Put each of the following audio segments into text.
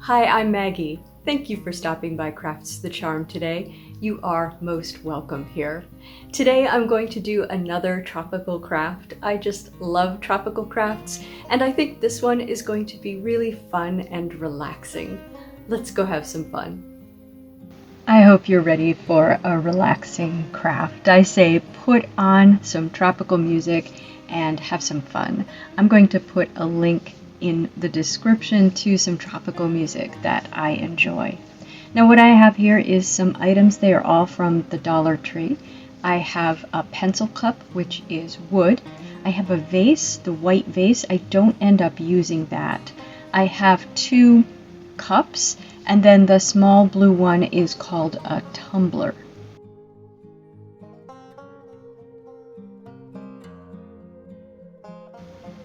Hi, I'm Maggie. Thank you for stopping by Crafts the Charm today. You are most welcome here. Today I'm going to do another tropical craft. I just love tropical crafts, and I think this one is going to be really fun and relaxing. Let's go have some fun. I hope you're ready for a relaxing craft. I say put on some tropical music and have some fun. I'm going to put a link in the description to some tropical music that I enjoy. Now what I have here is some items. They are all from the Dollar Tree. I have a pencil cup, which is wood. I have a vase, the white vase. I don't end up using that. I have 2 cups, and then the small blue one is called a tumbler.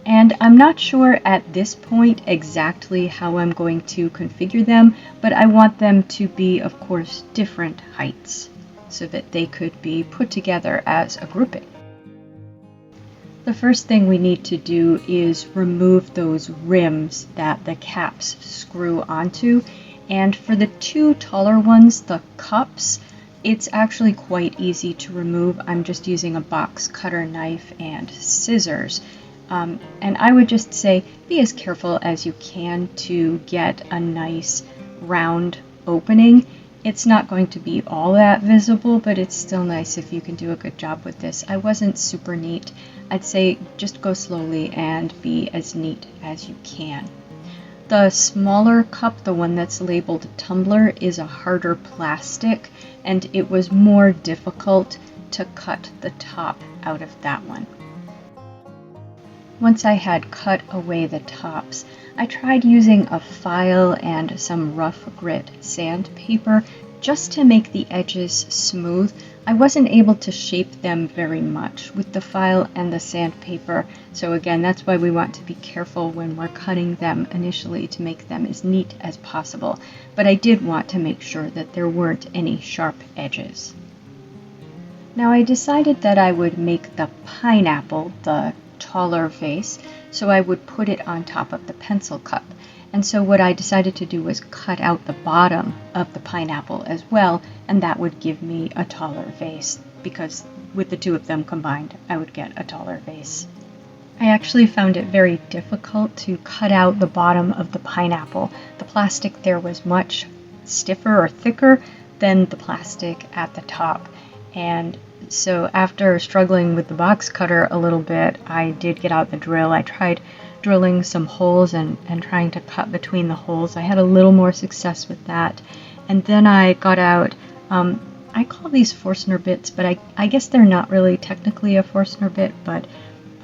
And I'm not sure at this point exactly how I'm going to configure them, but I want them to be, of course, different heights so that they could be put together as a grouping. The first thing we need to do is remove those rims that the caps screw onto. And for the 2 taller ones, the cups, it's actually quite easy to remove. I'm just using a box cutter knife and scissors. And I would just say be as careful as you can to get a nice round opening. It's not going to be all that visible, but it's still nice if you can do a good job with this. I wasn't super neat. I'd say just go slowly and be as neat as you can. The smaller cup, the one that's labeled tumbler, is a harder plastic, and it was more difficult to cut the top out of that one. Once I had cut away the tops, I tried using a file and some rough grit sandpaper just to make the edges smooth. I wasn't able to shape them very much with the file and the sandpaper, so again, that's why we want to be careful when we're cutting them initially to make them as neat as possible. But I did want to make sure that there weren't any sharp edges. Now I decided that I would make the pineapple the taller vase, so I would put it on top of the pencil cup. And so what I decided to do was cut out the bottom of the pineapple as well, and that would give me a taller vase, because with the 2 of them combined, I would get a taller vase. I actually found it very difficult to cut out the bottom of the pineapple. The plastic there was much stiffer or thicker than the plastic at the top. And so after struggling with the box cutter a little bit, I did get out the drill. I tried drilling some holes and trying to cut between the holes. I had a little more success with that. And then I got out, I call these Forstner bits, but I guess they're not really technically a Forstner bit, but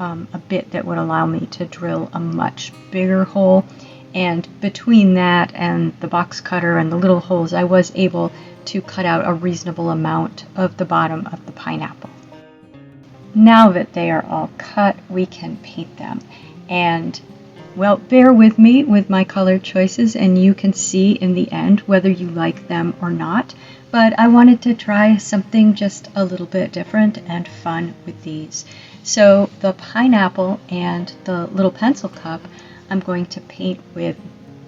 a bit that would allow me to drill a much bigger hole. And between that and the box cutter and the little holes, I was able to cut out a reasonable amount of the bottom of the pineapple. Now that they are all cut, we can paint them. And, well, bear with me with my color choices, and you can see in the end whether you like them or not. But I wanted to try something just a little bit different and fun with these. So the pineapple and the little pencil cup, I'm going to paint with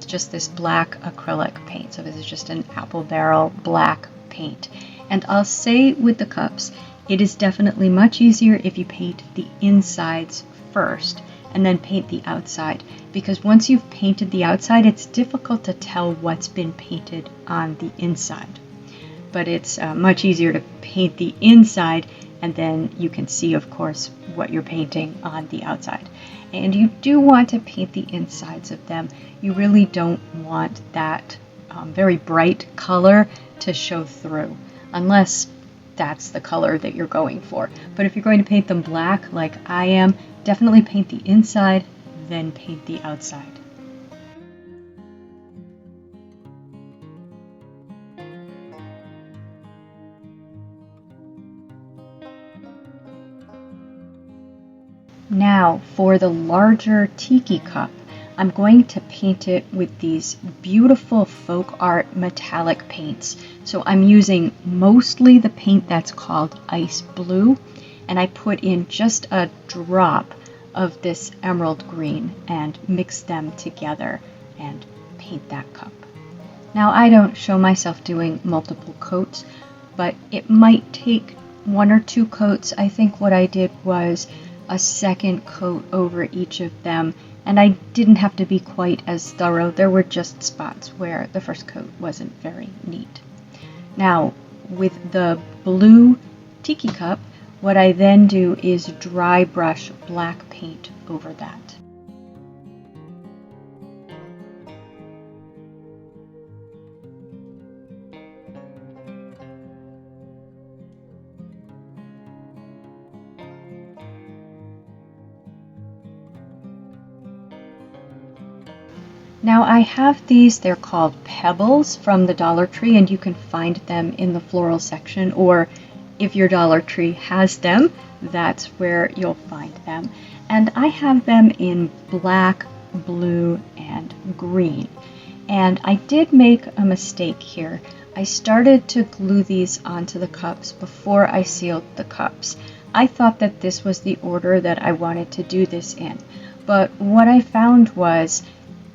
just this black acrylic paint. So this is just an apple barrel black paint. And I'll say with the cups, it is definitely much easier if you paint the insides first and then paint the outside, because once you've painted the outside, it's difficult to tell what's been painted on the inside. But it's much easier to paint the inside, and then you can see, of course, what you're painting on the outside. And you do want to paint the insides of them. You really don't want that very bright color to show through, unless that's the color that you're going for. But if you're going to paint them black, like I am, definitely paint the inside, then paint the outside. Now for the larger tiki cup, I'm going to paint it with these beautiful folk art metallic paints. So I'm using mostly the paint that's called ice blue, and I put in just a drop of this emerald green and mix them together and paint that cup. Now, I don't show myself doing multiple coats, but it might take 1 or 2 coats. I think what I did was a second coat over each of them, and I didn't have to be quite as thorough. There were just spots where the first coat wasn't very neat. Now, with the blue tiki cup, what I then do is dry brush black paint over that. Now I have these, they're called pebbles from the Dollar Tree, and you can find them in the floral section, or if your Dollar Tree has them, that's where you'll find them. And I have them in black, blue, and green. And I did make a mistake here. I started to glue these onto the cups before I sealed the cups. I thought that this was the order that I wanted to do this in, but what I found was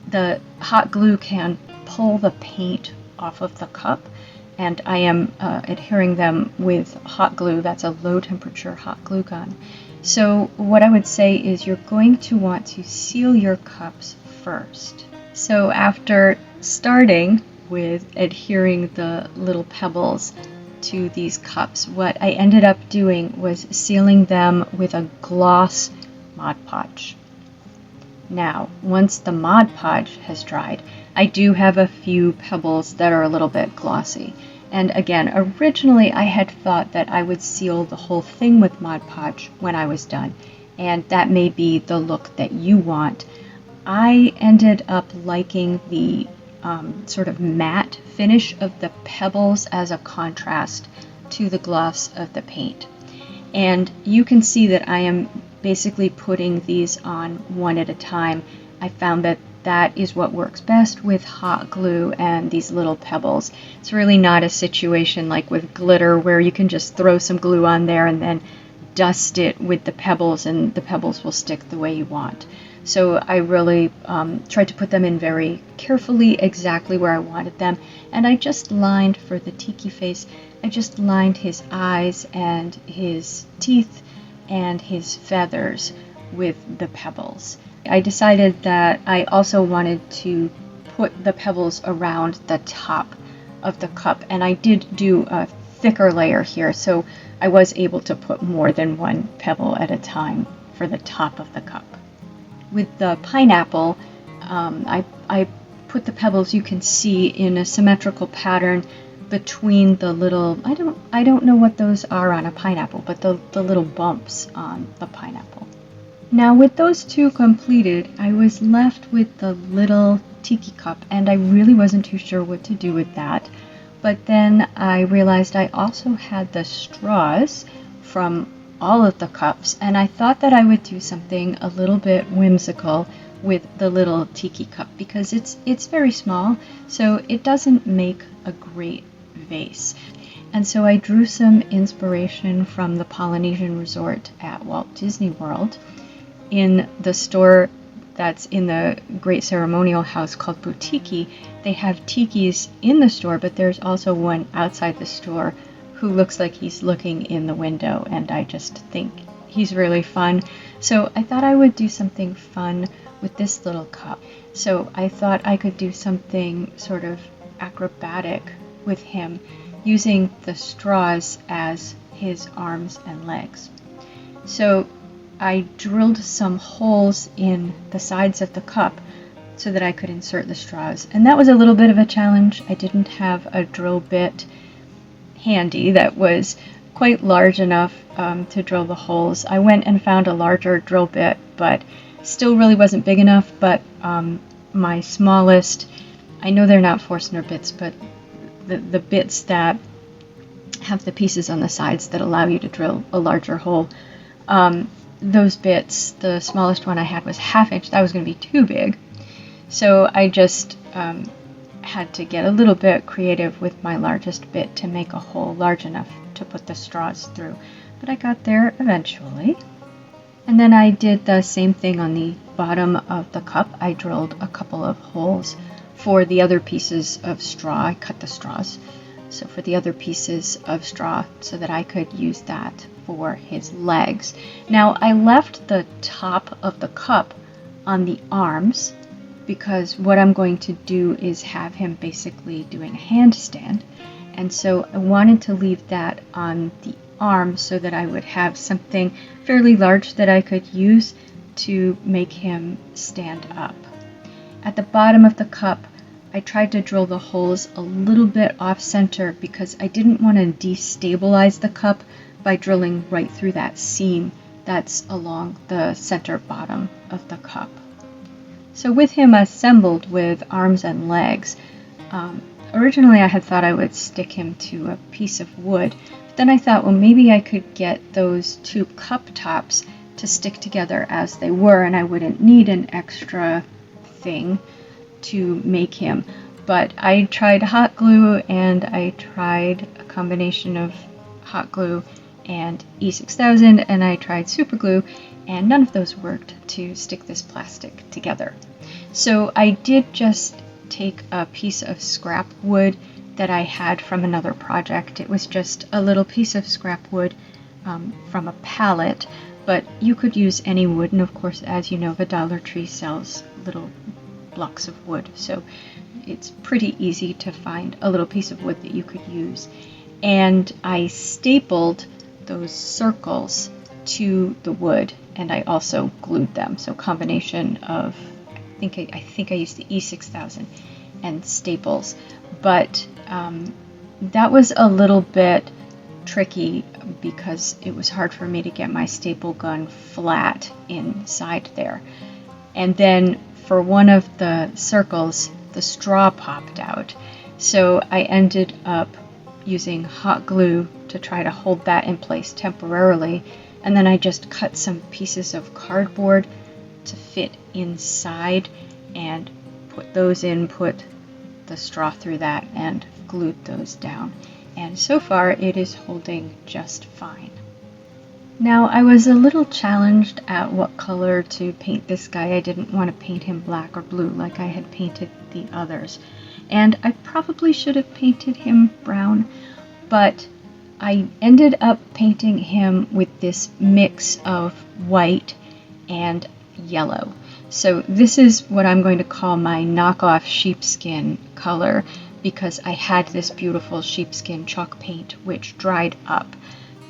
the hot glue can pull the paint off of the cup, and I am adhering them with hot glue. That's a low temperature hot glue gun. So what I would say is you're going to want to seal your cups first. So after starting with adhering the little pebbles to these cups, what I ended up doing was sealing them with a gloss Mod Podge. Now, once the Mod Podge has dried, I do have a few pebbles that are a little bit glossy. And again, originally I had thought that I would seal the whole thing with Mod Podge when I was done, and that may be the look that you want. I ended up liking the sort of matte finish of the pebbles as a contrast to the gloss of the paint. And you can see that I am basically putting these on one at a time. I found that that is what works best with hot glue and these little pebbles. It's really not a situation like with glitter where you can just throw some glue on there and then dust it with the pebbles and the pebbles will stick the way you want. So I really tried to put them in very carefully exactly where I wanted them, and I just lined for the tiki face, I just lined his eyes and his teeth and his feathers with the pebbles. I decided that I also wanted to put the pebbles around the top of the cup, and I did do a thicker layer here, so I was able to put more than one pebble at a time for the top of the cup. With the pineapple, I put the pebbles, you can see, in a symmetrical pattern between the little, I don't know what those are on a pineapple, but the little bumps on the pineapple. Now with those two completed, I was left with the little tiki cup, and I really wasn't too sure what to do with that. But then I realized I also had the straws from all of the cups, and I thought that I would do something a little bit whimsical with the little tiki cup because it's very small, so it doesn't make a great vase. And so I drew some inspiration from the Polynesian resort at Walt Disney World. In the store that's in the Great Ceremonial House called Boutique, they have tikis in the store, but there's also one outside the store who looks like he's looking in the window, and I just think he's really fun. So I thought I would do something fun with this little cup. So I thought I could do something sort of acrobatic with him using the straws as his arms and legs. So I drilled some holes in the sides of the cup so that I could insert the straws, and that was a little bit of a challenge. I didn't have a drill bit handy that was quite large enough to drill the holes. I went and found a larger drill bit, but still really wasn't big enough. But my smallest, I know they're not Forstner bits, but the bits that have the pieces on the sides that allow you to drill a larger hole, those bits, the smallest one I had was 1/2 inch. That was going to be too big. So I just had to get a little bit creative with my largest bit to make a hole large enough to put the straws through. But I got there eventually. And then I did the same thing on the bottom of the cup. I drilled a couple of holes for the other pieces of straw. I cut the straws. So for the other pieces of straw so that I could use that for his legs. Now I left the top of the cup on the arms because what I'm going to do is have him basically doing a handstand. And so I wanted to leave that on the arm so that I would have something fairly large that I could use to make him stand up. At the bottom of the cup, I tried to drill the holes a little bit off center because I didn't want to destabilize the cup by drilling right through that seam that's along the center bottom of the cup. So with him assembled with arms and legs, originally I had thought I would stick him to a piece of wood, but then I thought, well, maybe I could get those two cup tops to stick together as they were, and I wouldn't need an extra thing to make him. But I tried hot glue, and I tried a combination of hot glue and E6000, and I tried super glue, and none of those worked to stick this plastic together. So I did just take a piece of scrap wood that I had from another project. It was just a little piece of scrap wood from a pallet, but you could use any wood, and of course, as you know, the Dollar Tree sells little blocks of wood, so it's pretty easy to find a little piece of wood that you could use. And I stapled those circles to the wood, and I also glued them. So combination of, I think I used the E6000 and staples, but that was a little bit tricky because it was hard for me to get my staple gun flat inside there. And then for one of the circles, the straw popped out. So I ended up using hot glue to try to hold that in place temporarily. And then I just cut some pieces of cardboard to fit inside and put those in, put the straw through that, and glued those down. And so far it is holding just fine. Now I was a little challenged at what color to paint this guy. I didn't want to paint him black or blue like I had painted the others. And I probably should have painted him brown, but I ended up painting him with this mix of white and yellow. So this is what I'm going to call my knockoff sheepskin color, because I had this beautiful sheepskin chalk paint which dried up.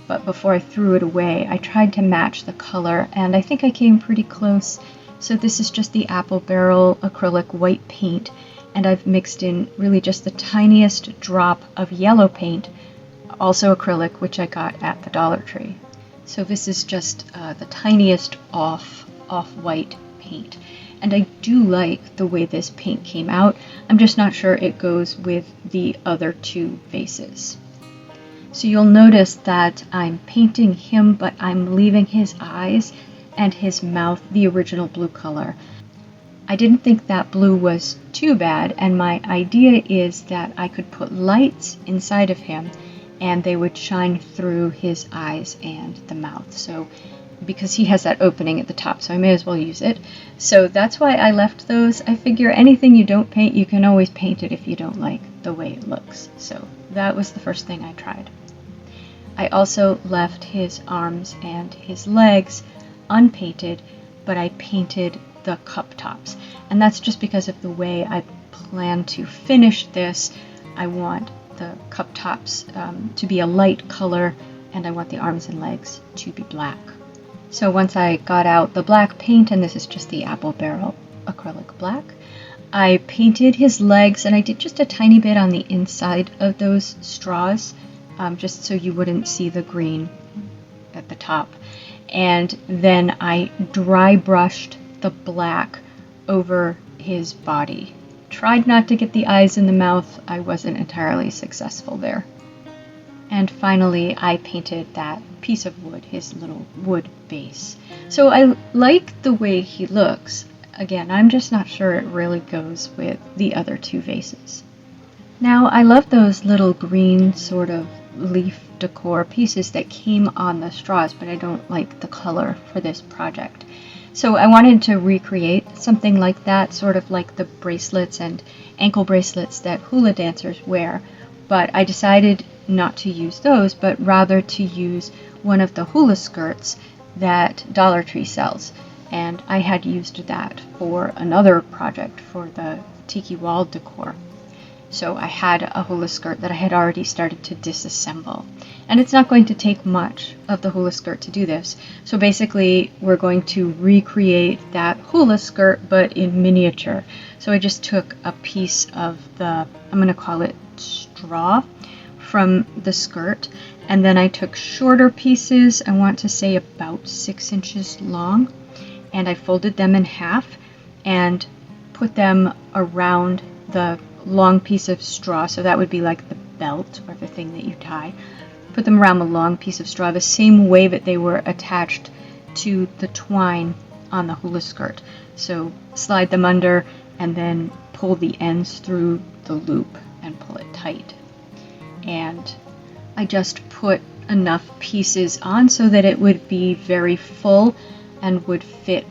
But before I threw it away, I tried to match the color, and I think I came pretty close. So this is just the Apple Barrel acrylic white paint, and I've mixed in really just the tiniest drop of yellow paint, also acrylic, which I got at the Dollar Tree. So this is just the tiniest off-white paint. And I do like the way this paint came out. I'm just not sure it goes with the other two vases. So you'll notice that I'm painting him, but I'm leaving his eyes and his mouth the original blue color. I didn't think that blue was too bad, and my idea is that I could put lights inside of him and they would shine through his eyes and the mouth. So because he has that opening at the top, so I may as well use it. So that's why I left those. I figure anything you don't paint, you can always paint it if you don't like the way it looks. So that was the first thing I tried. I also left his arms and his legs unpainted, but I painted the cup tops. And that's just because of the way I plan to finish this. I want the cup tops to be a light color, and I want the arms and legs to be black. So once I got out the black paint, and this is just the Apple Barrel acrylic black, I painted his legs, and I did just a tiny bit on the inside of those straws, just so you wouldn't see the green at the top. And then I dry brushed the black over his body. Tried not to get the eyes in the mouth. I wasn't entirely successful there. And finally, I painted that piece of wood, his little wood base. So I like the way he looks. Again, I'm just not sure it really goes with the other two vases. Now, I love those little green sort of leaf decor pieces that came on the straws, but I don't like the color for this project. So I wanted to recreate something like that, sort of like the bracelets and ankle bracelets that hula dancers wear, but I decided not to use those, but rather to use one of the hula skirts that Dollar Tree sells. And I had used that for another project for the tiki wall decor. So I had a hula skirt that I had already started to disassemble. And it's not going to take much of the hula skirt to do this. So basically we're going to recreate that hula skirt but in miniature. So I just took a piece of the, I'm going to call it straw, from the skirt, and then I took shorter pieces, I want to say about 6 inches long, and I folded them in half and put them around the long piece of straw, so that would be like the belt or the thing that you tie. Put them around the long piece of straw the same way that they were attached to the twine on the hula skirt. So slide them under and then pull the ends through the loop and pull it tight. And I just put enough pieces on so that it would be very full and would fit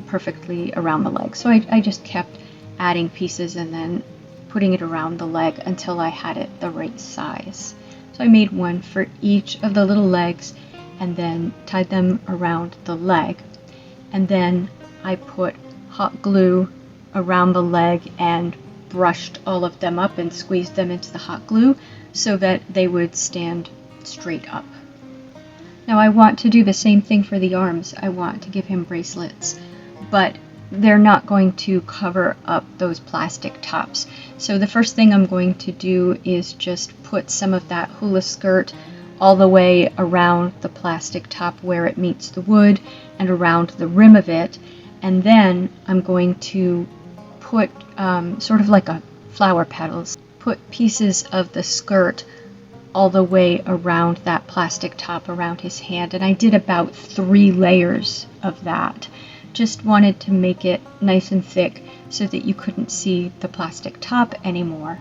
perfectly around the leg. So I just kept adding pieces and then putting it around the leg until I had it the right size. So I made one for each of the little legs and then tied them around the leg. And then I put hot glue around the leg and brushed all of them up and squeezed them into the hot glue so that they would stand straight up. Now I want to do the same thing for the arms. I want to give him bracelets, but they're not going to cover up those plastic tops. So the first thing I'm going to do is just put some of that hula skirt all the way around the plastic top where it meets the wood and around the rim of it. And then I'm going to put sort of like a flower petals, put pieces of the skirt all the way around that plastic top around his hand. And I did about 3 layers of that. Just wanted to make it nice and thick so that you couldn't see the plastic top anymore.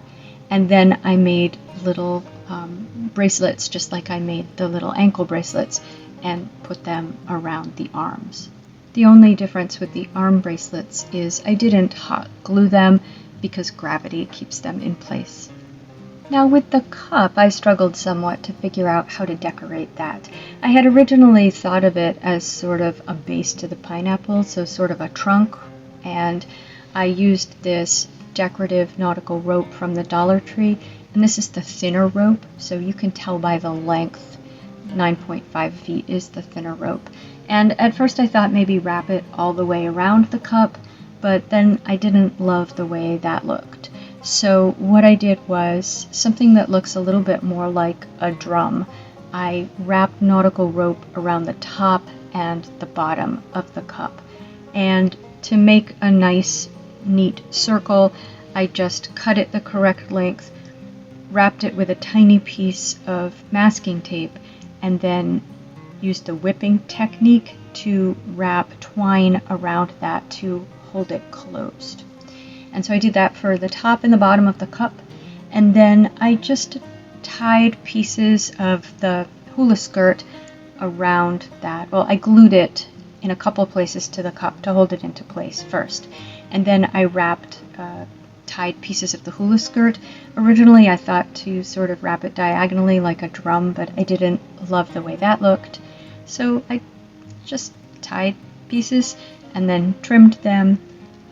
And then I made little bracelets just like I made the little ankle bracelets and put them around the arms. The only difference with the arm bracelets is I didn't hot glue them because gravity keeps them in place. Now with the cup, I struggled somewhat to figure out how to decorate that. I had originally thought of it as sort of a base to the pineapple, so sort of a trunk, and I used this decorative nautical rope from the Dollar Tree, and this is the thinner rope, so you can tell by the length, 9.5 feet is the thinner rope. And at first I thought maybe wrap it all the way around the cup, but then I didn't love the way that looked. So what I did was something that looks a little bit more like a drum. I wrapped nautical rope around the top and the bottom of the cup. And to make a nice, neat circle, I just cut it the correct length, wrapped it with a tiny piece of masking tape, and then used the whipping technique to wrap twine around that to hold it closed. And so I did that for the top and the bottom of the cup, and then I just tied pieces of the hula skirt around that. Well, I glued it in a couple places to the cup to hold it into place first, and then I wrapped tied pieces of the hula skirt. Originally I thought to sort of wrap it diagonally like a drum, but I didn't love the way that looked, so I just tied pieces and then trimmed them,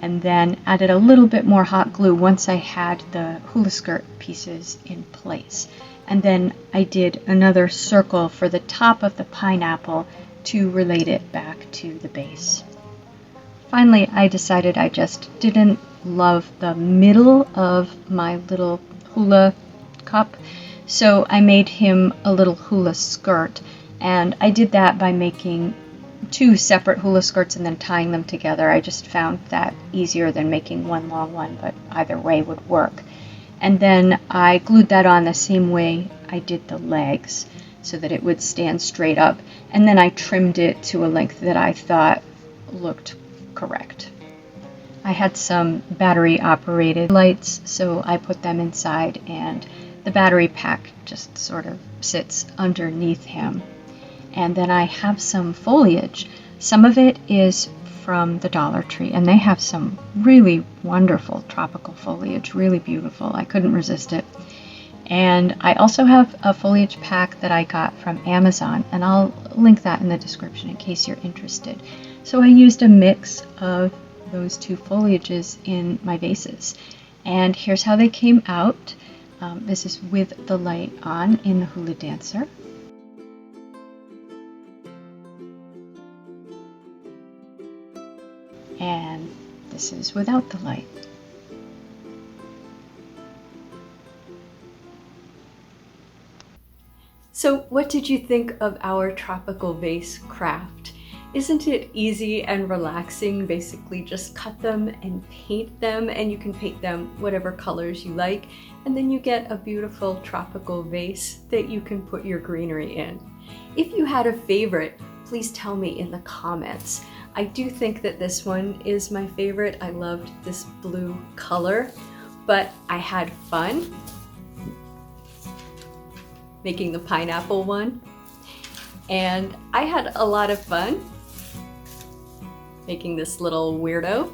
and then added a little bit more hot glue once I had the hula skirt pieces in place. And then I did another circle for the top of the pineapple to relate it back to the base. Finally, I decided I just didn't love the middle of my little hula cup, so I made him a little hula skirt, and I did that by making 2 separate hula skirts and then tying them together. I just found that easier than making one long one, but either way would work. And then I glued that on the same way I did the legs so that it would stand straight up, and then I trimmed it to a length that I thought looked correct. I had some battery operated lights, so I put them inside, and the battery pack just sort of sits underneath him. And then I have some foliage. Some of it is from the Dollar Tree, and they have some really wonderful tropical foliage, really beautiful. I couldn't resist it. And I also have a foliage pack that I got from Amazon, and I'll link that in the description in case you're interested. So I used a mix of those two foliages in my vases. And here's how they came out. This is with the light on in the Hula Dancer. And this is without the light. So what did you think of our tropical vase craft? Isn't it easy and relaxing? Basically just cut them and paint them, and you can paint them whatever colors you like, and then you get a beautiful tropical vase that you can put your greenery in. If you had a favorite, please tell me in the comments. I do think that this one is my favorite. I loved this blue color, but I had fun making the pineapple one. And I had a lot of fun making this little weirdo.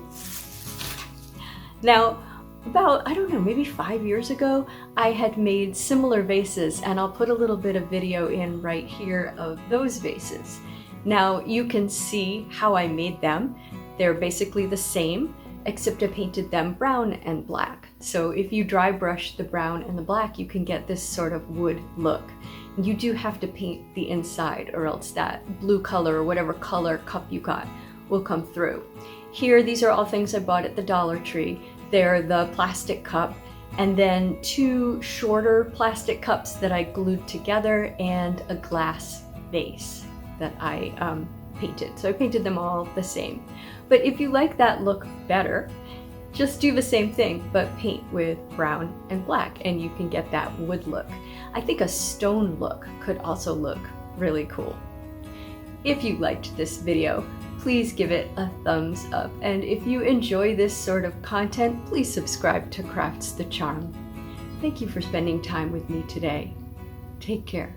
Now, about, I don't know, maybe 5 years ago, I had made similar vases, and I'll put a little bit of video in right here of those vases. Now you can see how I made them. They're basically the same, except I painted them brown and black. So if you dry brush the brown and the black, you can get this sort of wood look. You do have to paint the inside, or else that blue color or whatever color cup you got will come through. Here, these are all things I bought at the Dollar Tree. They're the plastic cup, and then 2 shorter plastic cups that I glued together, and a glass vase that I painted. So I painted them all the same. But if you like that look better, just do the same thing, but paint with brown and black, and you can get that wood look. I think a stone look could also look really cool. If you liked this video, please give it a thumbs up. And if you enjoy this sort of content, please subscribe to Crafts the Charm. Thank you for spending time with me today. Take care.